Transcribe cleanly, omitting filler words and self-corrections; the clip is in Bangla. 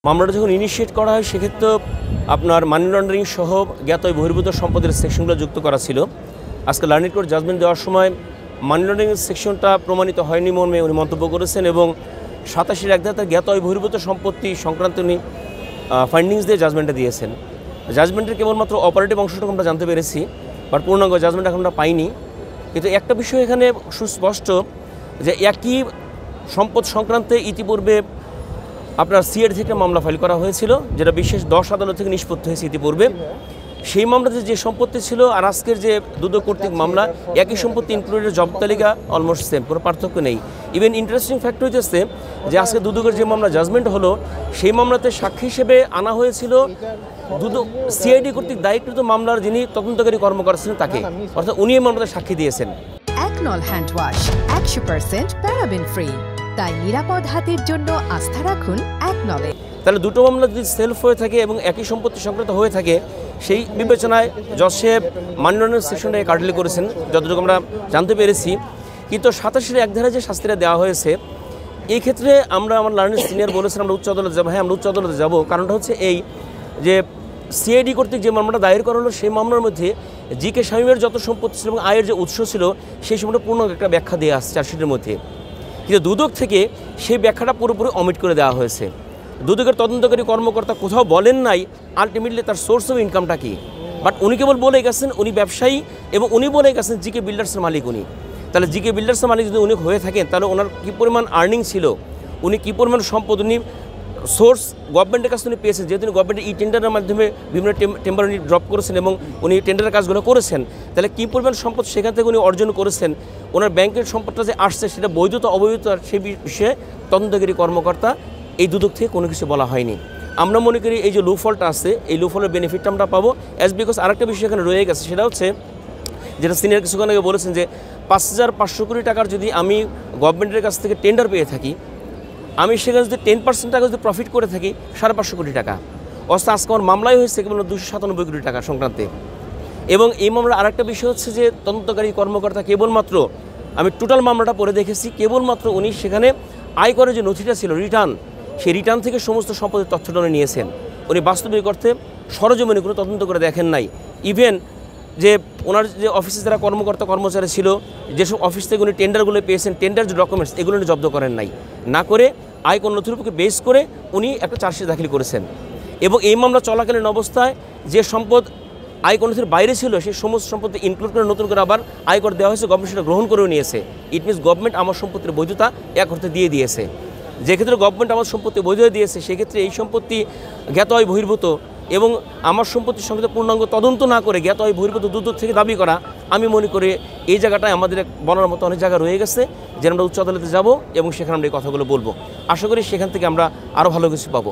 মামলাটা যখন ইনিশিয়েট করা হয় সেক্ষেত্রে আপনার মানি লন্ডারিং সহ জ্ঞাত বহির্ভূত সম্পদের সেকশনগুলো যুক্ত করা ছিল। আজকে লার্নিং কোর্ট জাজমেন্ট দেওয়ার সময় মানি লন্ডারিং সেকশনটা প্রমাণিত হয়নি মর্মে উনি মন্তব্য করেছেন এবং 87 এক ধারার জ্ঞাত বহির্ভূত সম্পত্তি সংক্রান্ত উনি ফাইন্ডিংস দিয়ে জাজমেন্টটা দিয়েছেন। জাজমেন্টের কেবলমাত্র অপারেটিভ অংশটুকু আমরা জানতে পেরেছি, বাট পূর্ণাঙ্গ জাজমেন্ট এখন আমরা পাইনি। কিন্তু একটা বিষয় এখানে সুস্পষ্ট যে একই সম্পদ সংক্রান্তে ইতিপূর্বে আপনার সিআইডি থেকে মামলা ফাইল করা হয়েছিল, যেটা বিশেষ 10 আদালত থেকে নিষ্পত্তি হয়েছে ইতিপূর্বে। সেই মামলাতে যে সম্পত্তি ছিল আর আজকের যে দুদক কর্তৃক মামলা, একই সম্পত্তি ইনক্লুডেড জব তালিকা অলমোস্ট সেম, কোনো পার্থক্য নেই। ইভেন ইন্টারেস্টিং ফ্যাক্ট হইতেছে যে আজকে দুদকের যে মামলা জাজমেন্ট হলো, সেই মামলাতে সাক্ষী হিসেবে আনা হয়েছিল দুদক সিআইডি কর্তৃক দায়িত্বকৃত মামলার যিনি তদন্তকারী কর্মকর্তা ছিলেন তাকে, অর্থাৎ উনি এই মামলাতে সাক্ষী দিয়েছেন। একনল হ্যান্ড ওয়াশ 100% প্যারাবেন ফ্রি, তাই নিরাপদ হাতের জন্য আস্থা রাখুন একনলে। তাহলে দুটো মামলা যদি সেলফ হয়ে থাকে এবং একই সম্পত্তি সংক্রান্ত হয়ে থাকে, সেই বিবেচনায় জজ সাহেব মানি লন্ডারিং সেকশনটাকে কার্ডলি করেছেন যতটুকু আমরা জানতে পেরেছি। কিন্তু 87 এক ধারায় যে শাস্তিটা দেওয়া হয়েছে, এই ক্ষেত্রে আমরা আমার লার্নিং সিনিয়র বলেছেন আমরা উচ্চ আদালতে যাবো। হ্যাঁ, আমরা উচ্চ আদালতে যাবো। কারণটা হচ্ছে এই যে সিআইডি কর্তৃক যে মামলাটা দায়ের করা হলো, সেই মামলার মধ্যে জি.কে. শামীমের যত সম্পত্তি ছিল এবং আয়ের যে উৎস ছিল, সেই সময়টা পূর্ণ একটা ব্যাখ্যা দেওয়া আসছে চার্জশিটের মধ্যে। কিন্তু দুদক থেকে সেই ব্যাখ্যাটা পুরোপুরি অমিট করে দেওয়া হয়েছে। দুদকের তদন্তকারী কর্মকর্তা কোথাও বলেন নাই আলটিমেটলি তার সোর্স অফ ইনকামটা কী, বাট উনি কেবল বলে গেছেন উনি ব্যবসায়ী এবং উনি বলে গেছেন জি.কে. বিল্ডার্সের মালিক উনি। তাহলে জি.কে. বিল্ডার্সের মালিক যদি উনি হয়ে থাকেন, তাহলে ওনার কী পরিমাণ আর্নিং ছিল, উনি কী পরিমাণ সম্পদ উনি সোর্স গভর্নমেন্টের কাছে উনি পেয়েছেন, যেহেতু উনি গভর্নমেন্টের টেন্ডারের মাধ্যমে বিভিন্ন টেম্বার উনি ড্রপ করেছেন এবং উনি টেন্ডারের কাজগুলো করেছেন, তাহলে কী পরিমাণ সম্পদ সেখান থেকে উনি অর্জন করেছেন, ওনার ব্যাংকের সম্পদটা যে আসছে সেটা বৈধতা অবৈধতার সেই বিষয়ে তদন্তকারী কর্মকর্তা এই দুদক থেকে কোনো কিছু বলা হয়নি। আমরা মনে করি এই যে লুফলটা আছে, এই লুফলের বেনিফিটটা আমরা পাবো অ্যাজ বিকজ আরেকটা বিষয় এখানে রয়ে গেছে, সেটা হচ্ছে যেটা সিনিয়র কিছুক্ষণ আগে বলেছেন যে 5,500 কোটি টাকার যদি আমি গভর্নমেন্টের কাছ থেকে টেন্ডার পেয়ে থাকি, আমি সেখানে যদি 10% টাকা যদি প্রফিট করে থাকি 550 কোটি টাকা, অর্থাৎ আজকে আমার মামলায় হয়েছে কেবল 297 কোটি টাকা সংক্রান্তে। এবং এই মামলার আরেকটা বিষয় হচ্ছে যে তদন্তকারী কর্মকর্তা কেবলমাত্র, আমি টোটাল মামলাটা পড়ে দেখেছি, কেবলমাত্র উনি সেখানে আয়করের যে নথিটা ছিল রিটার্ন, সেই রিটার্ন থেকে সমস্ত সম্পদের তথ্যটা উনি নিয়েছেন। উনি বাস্তবিক অর্থে সরজমিনে কোনো তদন্ত করে দেখেন নাই। ইভেন যে ওনার যে অফিসে যারা কর্মকর্তা কর্মচারী ছিল, যেসব অফিস থেকে উনি টেন্ডারগুলো পেয়েছেন, টেন্ডার যে ডকুমেন্টস, এগুলো উনি জব্দ করেন নাই। না করে আয়কর নথির উপরে বেস করে উনি একটা চার্জশিট দাখিল করেছেন। এবং এই মামলা চলাকালীন অবস্থায় যে সম্পদ আয়কর নথির বাইরে ছিল, সেই সমস্ত সম্পত্তি ইনক্লুড করে নতুন করে আবার আয়কর দেওয়া হয়েছে, গভর্নমেন্ট সেটা গ্রহণ করেও নিয়েছে। ইট মিনস গভর্নমেন্ট আমার সম্পত্তির বৈধতা এক অর্থে দিয়ে দিয়েছে। যে ক্ষেত্রে গভর্নমেন্ট আমার সম্পত্তি বৈধ দিয়েছে, সেক্ষেত্রে এই সম্পত্তি জ্ঞাত হয় বহির্ভূত এবং আমার সম্পত্তির সঙ্গে পূর্ণাঙ্গ তদন্ত না করে জ্ঞাত হয় বহির্ভূত দুদক থেকে দাবি করা, আমি মনে করি এই জায়গাটায় আমাদের বলার মতো অনেক জায়গা রয়ে গেছে, যে আমরা উচ্চ আদালতে যাব এবং সেখানে আমরা এই কথাগুলো বলবো। আশা করি সেখান থেকে আমরা আরও ভালো কিছু পাবো।